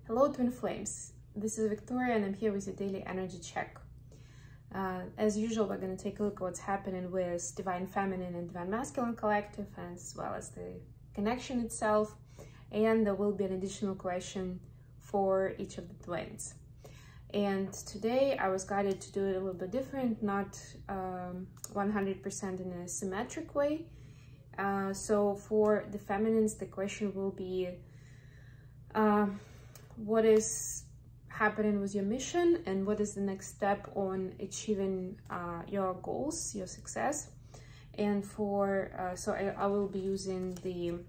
Hello Twin Flames, this is Victoria and I'm here with your daily energy check. As usual, we're going to take a look at what's happening with Divine Feminine and Divine Masculine Collective, and as well as the connection itself, and there will be an additional question for each of the twins. And today I was guided to do it a little bit different, not 100% in a symmetric way. So for the feminines, the question will be what is happening with your mission and what is the next step on achieving your goals, your success. And for so I will be using the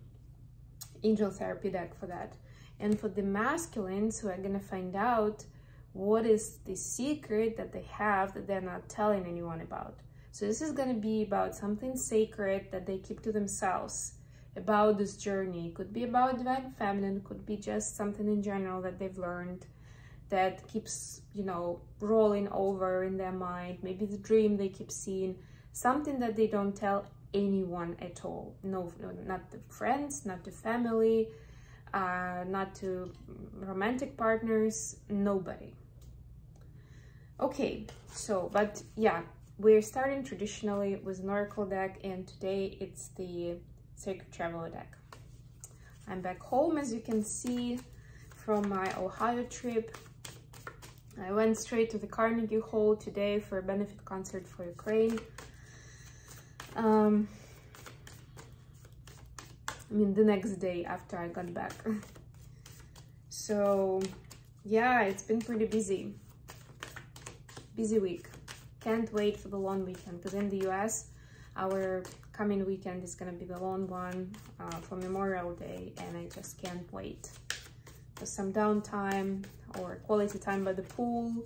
angel therapy deck for that. And for the masculines, we're gonna find out what is the secret that they have that they're not telling anyone about. So this is gonna be about something sacred that they keep to themselves about this journey. It could be about Divine Feminine, could be just something in general that they've learned that keeps, you know, rolling over in their mind. Maybe the dream they keep seeing, something that they don't tell anyone at all. No, not to friends, not to family, not to romantic partners, nobody. Okay, so, but yeah, we're starting traditionally with an oracle deck, and today it's the Sacred Traveler deck. I'm back home, as you can see, from my Ohio trip. I went straight to the Carnegie Hall today for a benefit concert for Ukraine. I mean, the next day after I got back. So, yeah, it's been pretty busy. Busy week. Can't wait for the long weekend, because in the US, our coming weekend is going to be the long one for Memorial Day, and I just can't wait for some downtime or quality time by the pool.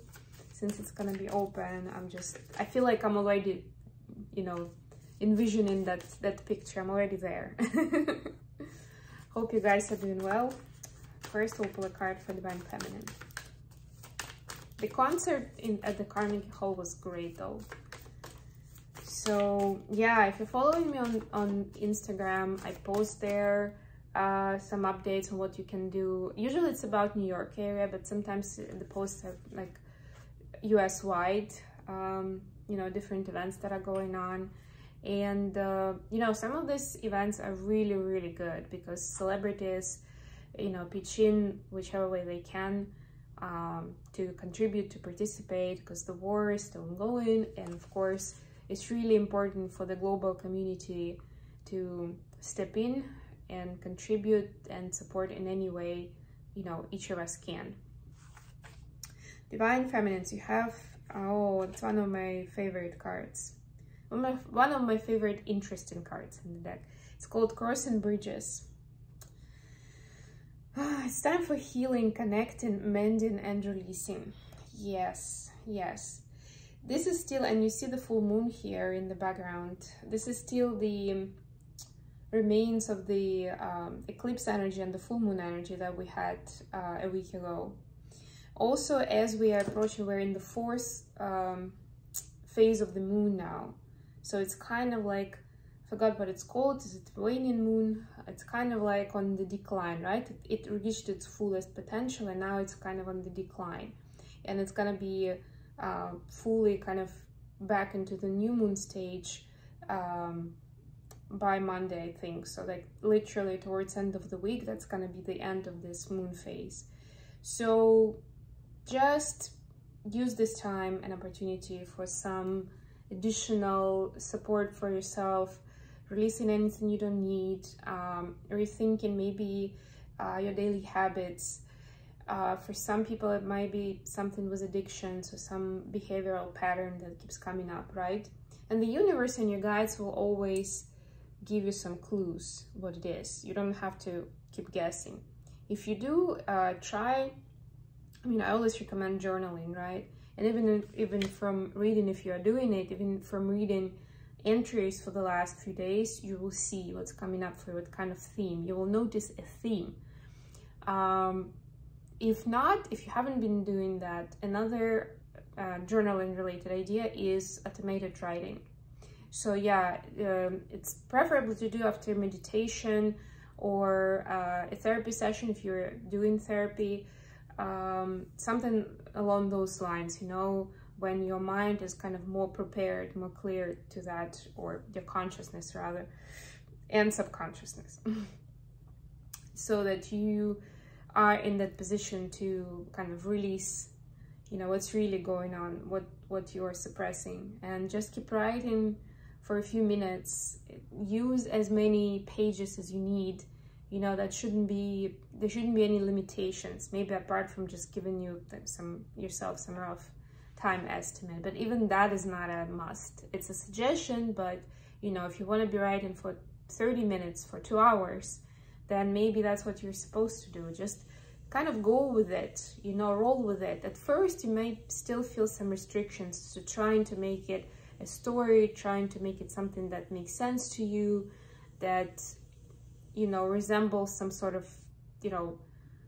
Since it's going to be open, I feel like I'm already, you know, envisioning that picture. I'm already there. Hope you guys are doing well. First, we'll pull a card for Divine Feminine. The concert at the Carnegie Hall was great, though. So yeah, if you're following me on Instagram, I post there some updates on what you can do. Usually it's about New York area, but sometimes the posts are like US wide, you know, different events that are going on. And you know, some of these events are really, really good because celebrities, you know, pitch in whichever way they can to contribute, to participate, because the war is still ongoing. And of course, it's really important for the global community to step in and contribute and support in any way, you know, each of us can. Divine Feminines, you have, oh, it's one of my favorite cards. One of my favorite interesting cards in the deck. It's called Crossing Bridges. It's time for healing, connecting, mending, and releasing. Yes, yes. This is still, and you see the full moon here in the background. This is still the remains of the eclipse energy and the full moon energy that we had a week ago. Also, as we are approaching, we're in the fourth phase of the moon now. So it's kind of like, I forgot what it's called. Is it waning moon? It's kind of like on the decline, right? It reached its fullest potential, and now it's kind of on the decline. And it's gonna be fully kind of back into the new moon stage by Monday, I think. So like literally towards end of the week, that's gonna be the end of this moon phase. So just use this time and opportunity for some additional support for yourself, releasing anything you don't need, rethinking maybe your daily habits. For some people, it might be something with addiction, so some behavioral pattern that keeps coming up, right? And the universe and your guides will always give you some clues what it is. You don't have to keep guessing. If you do, try, I mean, I always recommend journaling, right? And even from reading, if you are doing it, even from reading entries for the last few days, you will see what's coming up for what kind of theme. You will notice a theme. If not, if you haven't been doing that, another journaling related idea is automated writing. So yeah, it's preferable to do after meditation or a therapy session if you're doing therapy. something along those lines, you know, when your mind is kind of more prepared, more clear to that, or your consciousness rather, and subconsciousness, so that you are in that position to kind of release, you know, what's really going on, what you're suppressing, and just keep writing for a few minutes. Use as many pages as you need. You know, there shouldn't be any limitations, maybe apart from just giving you yourself some rough time estimate, but even that is not a must. It's a suggestion, but you know, if you want to be writing for 30 minutes, for 2 hours, then maybe that's what you're supposed to do. Just kind of go with it, you know, roll with it. At first you may still feel some restrictions to trying to make it a story, trying to make it something that makes sense to you, that, you know, resembles some sort of, you know,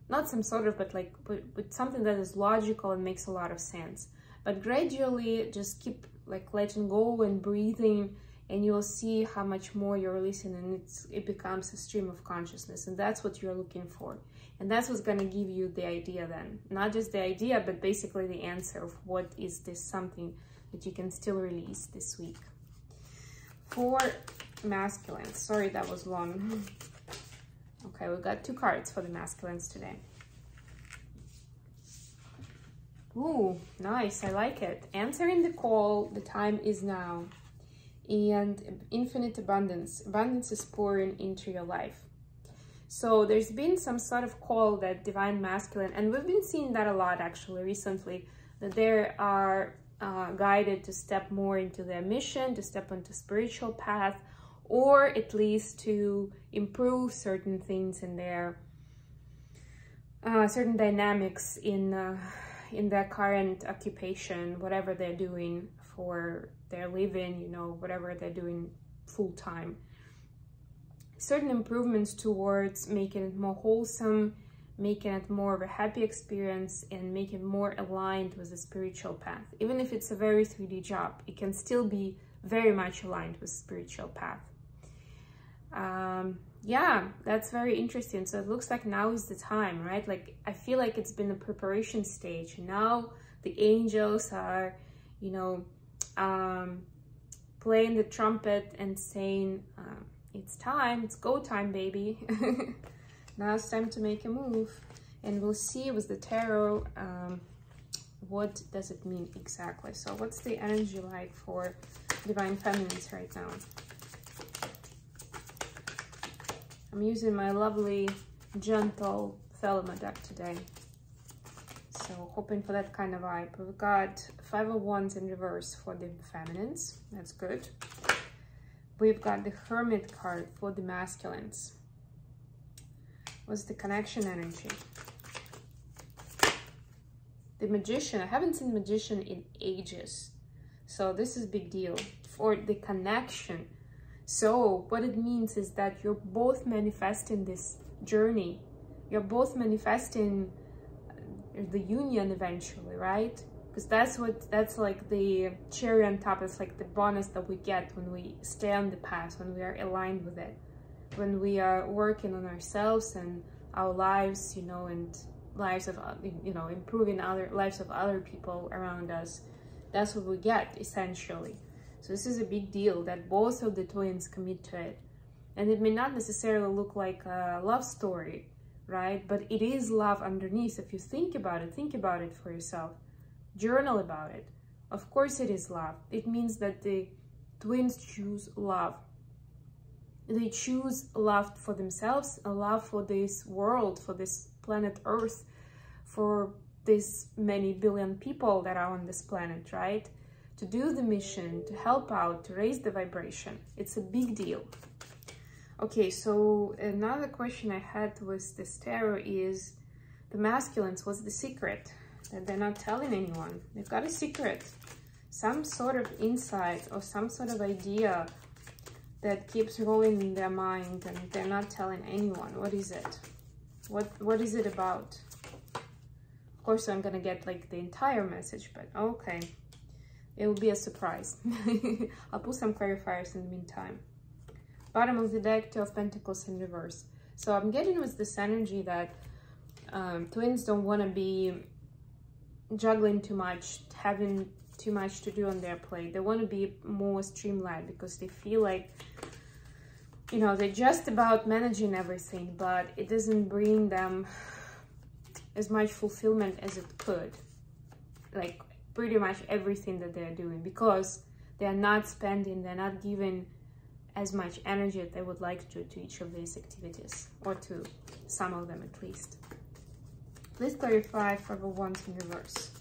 not some sort of, but like, but something that is logical and makes a lot of sense. But gradually just keep like letting go and breathing, and you'll see how much more you're releasing, and it becomes a stream of consciousness, and that's what you're looking for. And that's what's going to give you the idea then. Not just the idea, but basically the answer of what is this something that you can still release this week. For masculines, sorry that was long. Okay, we got 2 cards for the masculines today. Ooh, nice, I like it. Answering the call, the time is now. And infinite abundance. Abundance is pouring into your life. So there's been some sort of call that divine masculine, and we've been seeing that a lot actually recently, that they are guided to step more into their mission, to step onto spiritual path, or at least to improve certain things in their certain dynamics in their current occupation, whatever they're doing for their living, you know, whatever they're doing full time. Certain improvements towards making it more wholesome, making it more of a happy experience, and make it more aligned with the spiritual path. Even if it's a very 3D job, it can still be very much aligned with spiritual path. Yeah, that's very interesting. So it looks like now is the time, right? Like, I feel like it's been a preparation stage. Now the angels are, you know, playing the trumpet and saying, it's time, it's go time, baby. Now it's time to make a move. And we'll see with the tarot, what does it mean exactly. So what's the energy like for divine feminines right now? I'm using my lovely, gentle Thelema deck today. So hoping for that kind of vibe. We've got 5 of Wands in reverse for the feminines. That's good. We've got the Hermit card for the masculines. What's the connection energy? The Magician. I haven't seen Magician in ages. So this is a big deal for the connection. So what it means is that you're both manifesting this journey. You're both manifesting the union eventually, right? Because that's like the cherry on top. It's like the bonus that we get when we stay on the path, when we are aligned with it, when we are working on ourselves and our lives, you know, and lives of, you know, improving other lives of other people around us. That's what we get essentially. So this is a big deal that both of the twins commit to it. And it may not necessarily look like a love story, right? But it is love underneath. If you think about it for yourself. Journal about it. Of course it is love. It means that the twins choose love. They choose love for themselves, a love for this world, for this planet Earth, for this many billion people that are on this planet, right? To do the mission, to help out, to raise the vibration. It's a big deal. Okay, so another question I had with this tarot is the masculines. What's the secret that they're not telling anyone? They've got a secret, some sort of insight or some sort of idea that keeps rolling in their mind and they're not telling anyone. What is it? What is it about? Of course, I'm gonna get like the entire message, but okay. It will be a surprise. I'll put some clarifiers in the meantime. Bottom of the deck, 2 of Pentacles in reverse. So I'm getting with this energy that Twins don't want to be juggling too much, having too much to do on their plate. They want to be more streamlined because they feel like, you know, they're just about managing everything, but it doesn't bring them as much fulfillment as it could. Like pretty much everything that they're doing, because they're not spending, they're not giving as much energy as they would like to each of these activities, or to some of them at least. Please clarify for the ones in reverse.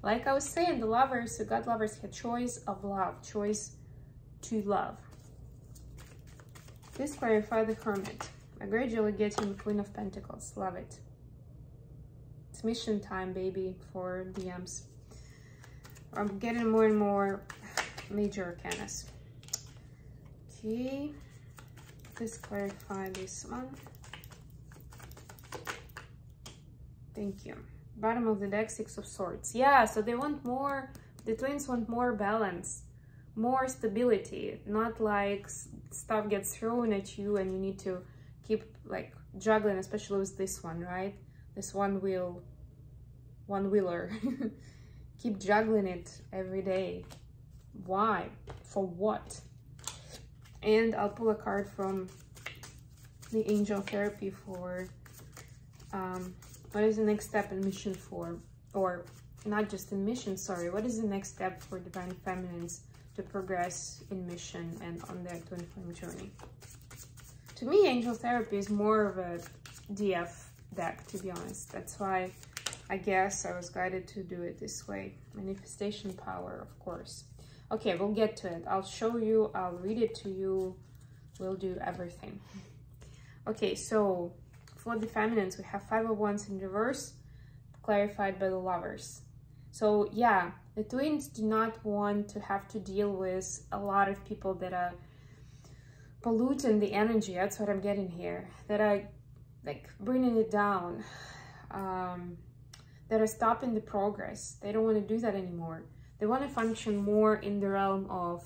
Like I was saying, the lovers, the God lovers, had choice of love, choice to love. Please clarify the Hermit. I gradually getting the Queen of Pentacles. Love it. It's mission time, baby, for DMs. I'm getting more and more major arcanas. Okay. Please clarify this one. Thank you. Bottom of the deck, Six of Swords. Yeah, so they want more, the twins want more balance, more stability, not like stuff gets thrown at you and you need to keep like juggling, especially with this one, right? This one-wheeler. Keep juggling it every day. Why? For what? And I'll pull a card from the Angel Therapy for what is the next step in mission for, or not just in mission, sorry, what is the next step for Divine Feminines to progress in mission and on their twin flame journey? To me, Angel Therapy is more of a DF deck, to be honest. That's why I guess I was guided to do it this way. Manifestation power, of course. Okay, we'll get to it. I'll show you, I'll read it to you, we'll do everything. Okay, so for the feminines, we have Five of Wands in reverse, clarified by the lovers. So yeah, the twins do not want to have to deal with a lot of people that are polluting the energy. That's what I'm getting here. That are like bringing it down, that are stopping the progress. They don't want to do that anymore. They want to function more in the realm of,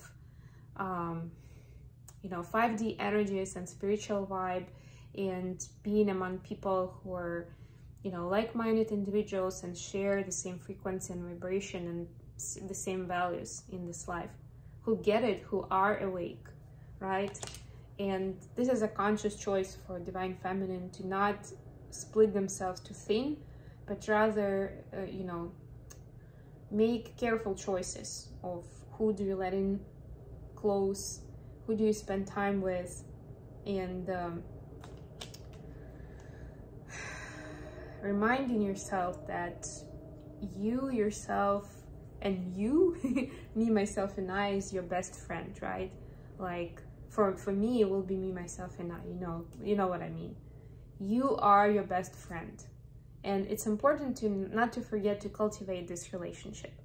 you know, 5D energies and spiritual vibe, and being among people who are, you know, like-minded individuals and share the same frequency and vibration and the same values in this life, who get it, who are awake, right? And this is a conscious choice for Divine Feminine to not split themselves too thin, but rather, you know, make careful choices of who do you let in close, who do you spend time with, and reminding yourself that you, yourself, and you, me, myself, and I is your best friend, right? Like, for me, it will be me, myself, and I, you know what I mean. You are your best friend. And it's important to not to forget to cultivate this relationship.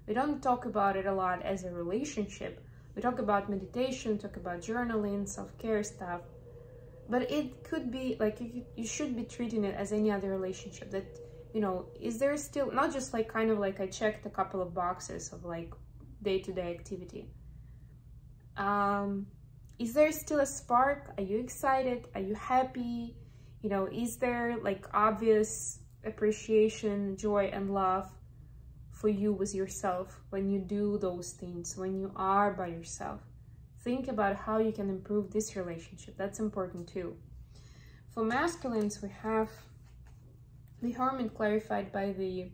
We don't talk about it a lot as a relationship. We talk about meditation, talk about journaling, self-care stuff. But it could be like, you should be treating it as any other relationship. That, you know, is there still, not just like kind of like I checked a couple of boxes of like day-to-day activity. Is there still a spark? Are you excited? Are you happy? You know, is there like obvious appreciation, joy, and love for you with yourself when you do those things, when you are by yourself? Think about how you can improve this relationship. That's important too. For masculines, we have the Hermit clarified by the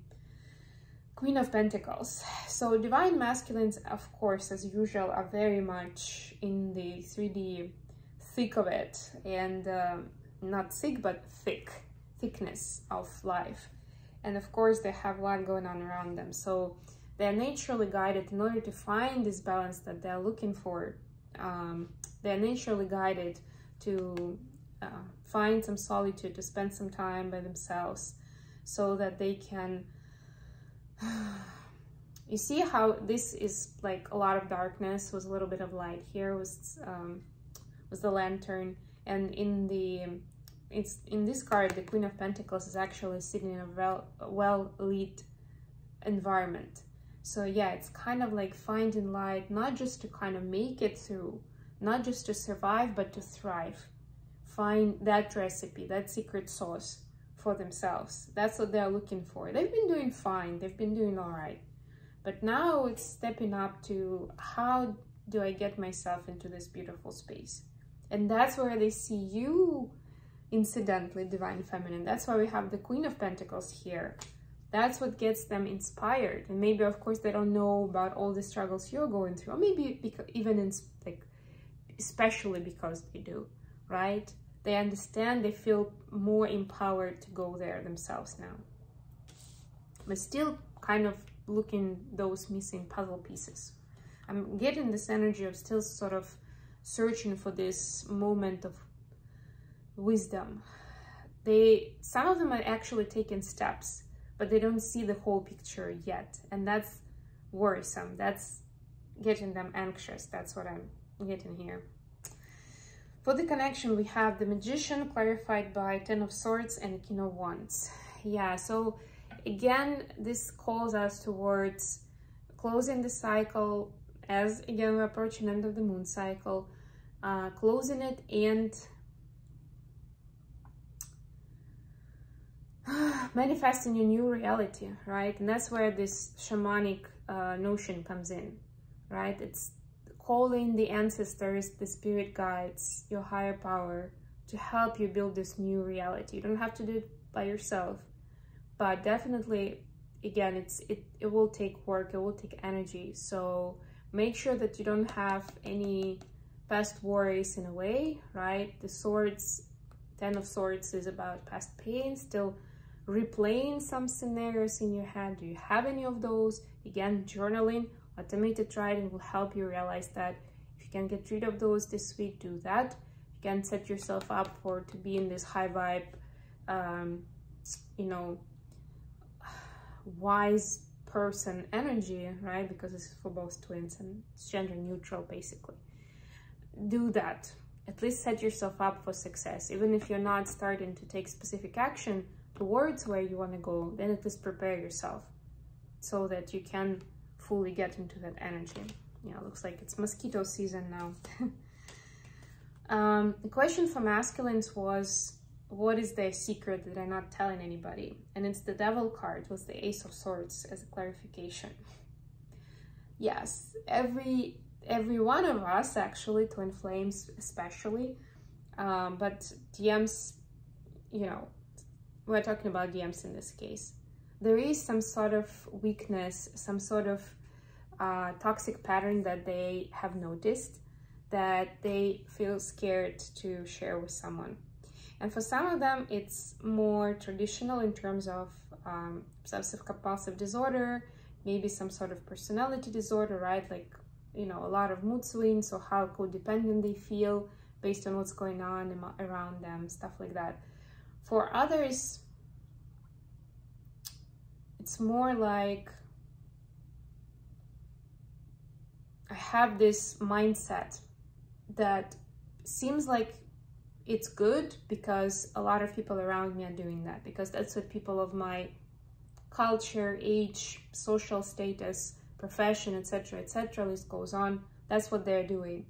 Queen of Pentacles. So divine masculines, of course, as usual, are very much in the 3D thick of it, and not thick, but thickness of life. And of course, they have a lot going on around them. So they're naturally guided in order to find this balance that they're looking for. They're naturally guided to find some solitude, to spend some time by themselves, so that they can, you see how this is like a lot of darkness with a little bit of light. Here was the lantern, and in this card, the Queen of Pentacles is actually sitting in a well-lit environment. So yeah, it's kind of like finding light, not just to kind of make it through, not just to survive, but to thrive. find that recipe, that secret sauce for themselves. That's what they're looking for. They've been doing fine, they've been doing all right. But now it's stepping up to, how do I get myself into this beautiful space? And that's where they see you, incidentally, Divine Feminine. That's why we have the Queen of Pentacles here. That's what gets them inspired. And maybe, of course, they don't know about all the struggles you're going through, or maybe because, even in, like, especially because they do, right? They understand, they feel more empowered to go there themselves now. But still kind of looking those missing puzzle pieces. I'm getting this energy of still sort of searching for this moment of wisdom. Some of them are actually taking steps, but they don't see the whole picture yet. And that's worrisome. That's getting them anxious. That's what I'm getting here. For the connection, we have the Magician clarified by Ten of Swords and King of Wands. Yeah, so again, this calls us towards closing the cycle, as again we're approaching the end of the moon cycle, closing it and manifesting a new reality, right? And that's where this shamanic notion comes in, right? It's calling the ancestors, the spirit guides, your higher power to help you build this new reality. You don't have to do it by yourself, but definitely, again, it will take work, it will take energy. So make sure that you don't have any past worries in a way, right? The swords, Ten of Swords is about past pain, still replaying some scenarios in your head. Do you have any of those? Again, journaling, automated writing will help you realize that. If you can get rid of those this week, do that. You can set yourself up to be in this high vibe, you know, wise person energy, right? Because this is for both twins and it's gender neutral, basically. Do that. At least set yourself up for success. Even if you're not starting to take specific action towards where you want to go, then at least prepare yourself so that you can fully get into that energy. Yeah, looks like it's mosquito season now. The question for masculines was, what is their secret that they're not telling anybody? And it's the Devil card, was the Ace of Swords as a clarification. Yes, every one of us, actually, twin flames especially, but DMs, you know, we're talking about DMs in this case. There is some sort of weakness, some sort of toxic pattern that they have noticed that they feel scared to share with someone. And for some of them, it's more traditional in terms of obsessive compulsive disorder, maybe some sort of personality disorder, right? Like, you know, a lot of mood swings, or how codependent they feel based on what's going on around them, stuff like that. For others, it's more like, I have this mindset that seems like it's good because a lot of people around me are doing that, because that's what people of my culture, age, social status, profession, etc., list goes on, that's what they're doing.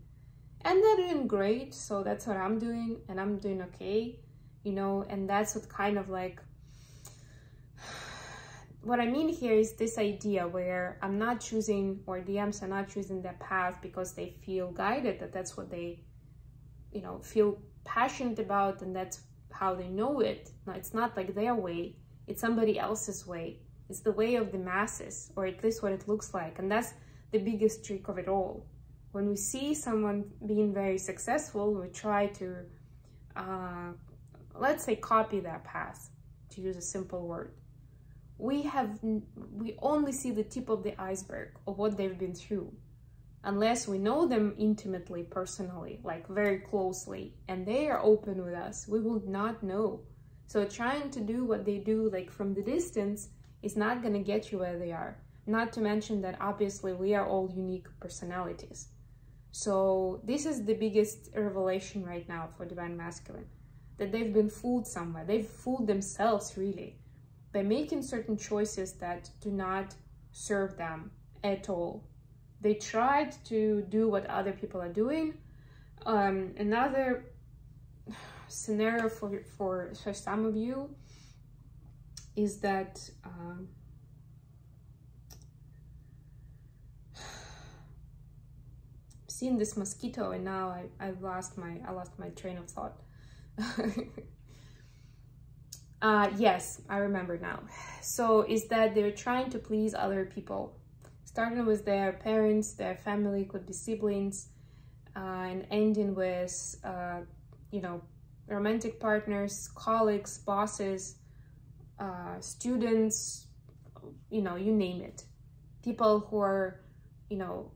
And they're doing great, so that's what I'm doing, and I'm doing okay, you know. And that's what kind of like, what I mean here is this idea where I'm not choosing, or DMs are not choosing their path because they feel guided, that that's what they, you know, feel passionate about, and that's how they know it. No, it's not like their way, it's somebody else's way. It's the way of the masses, or at least what it looks like. And that's the biggest trick of it all. When we see someone being very successful, we try to, let's say, copy that path, to use a simple word. We only see the tip of the iceberg of what they've been through, unless we know them intimately, personally, like very closely, and they are open with us, we will not know. So trying to do what they do, like from the distance, is not going to get you where they are. Not to mention that obviously we are all unique personalities. So this is the biggest revelation right now for Divine Masculine, that they've been fooled somewhere. They've fooled themselves, really, by making certain choices that do not serve them at all. They tried to do what other people are doing. Another scenario for some of you is that I'm seeing this mosquito, and now I lost my train of thought. Yes, I remember now. So is that they're trying to please other people, starting with their parents, their family, could be siblings, and ending with, you know, romantic partners, colleagues, bosses, students, you know, you name it. People who are, you know,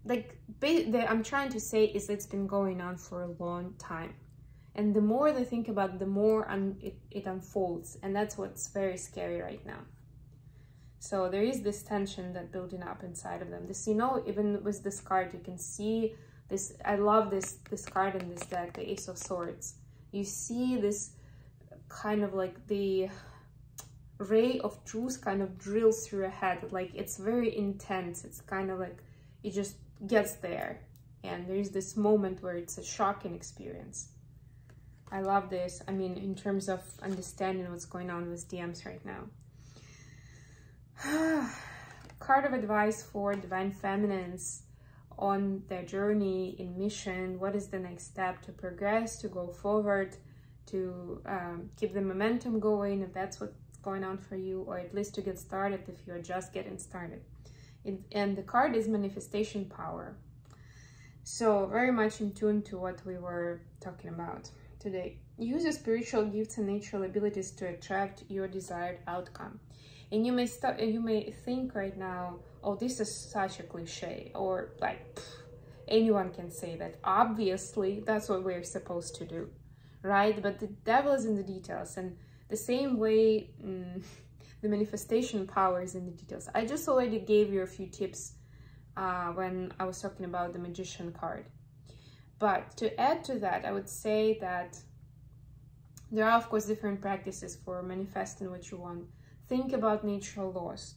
like, I'm trying to say is it's been going on for a long time. And the more they think about it, the more it unfolds. And that's what's very scary right now. So there is this tension that building up inside of them. This, you know, even with this card, you can see this. I love this card in this deck, the Ace of Swords. You see this kind of like the ray of truth kind of drills through your head. Like, it's very intense. It's kind of like, it just gets there. And there's this moment where it's a shocking experience. I love this. I mean, in terms of understanding what's going on with DMs right now. Card of advice for divine feminines on their journey in mission. What is the next step to progress, to go forward, to keep the momentum going, if that's what's going on for you, or at least to get started if you're just getting started. And the card is manifestation power. So very much in tune to what we were talking about today. Use your spiritual gifts and natural abilities to attract your desired outcome. And you may think right now, oh, this is such a cliche, or like, anyone can say that. Obviously, that's what we're supposed to do, right? But the devil is in the details, and the same way the manifestation power is in the details. I just already gave you a few tips when I was talking about the Magician card. But to add to that, I would say that there are, of course, different practices for manifesting what you want. Think about natural laws.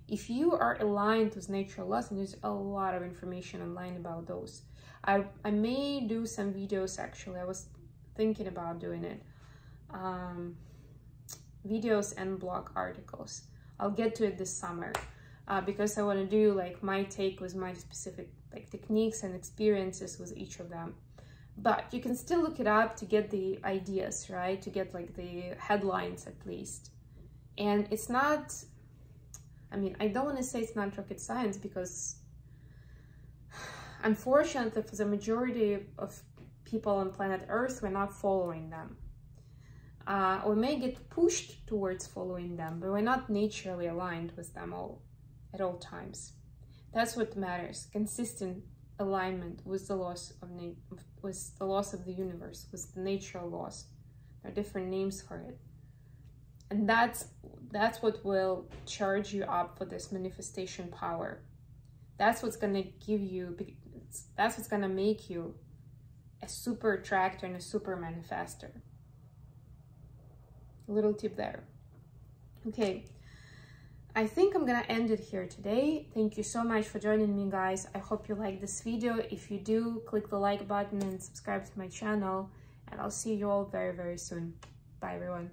If you are aligned with natural laws, and there's a lot of information online about those. I may do some videos, actually. I was thinking about doing it. Videos and blog articles. I'll get to it this summer because I want to do like my take with my specific like techniques and experiences with each of them. But you can still look it up to get the ideas, right? To get like the headlines at least. And it's not, I mean, I don't want to say it's not rocket science, because unfortunately for the majority of people on planet Earth, we're not following them. We may get pushed towards following them, but we're not naturally aligned with them at all times. That's what matters. Consistent alignment with the laws of the universe, with the natural laws. There are different names for it. And that's what will charge you up for this manifestation power. That's what's gonna give you, that's what's gonna make you a super attractor and a super manifester. A little tip there. Okay, I think I'm gonna end it here today. Thank you so much for joining me, guys. I hope you like this video. If you do, click the like button and subscribe to my channel, and I'll see you all very, very soon. Bye, everyone.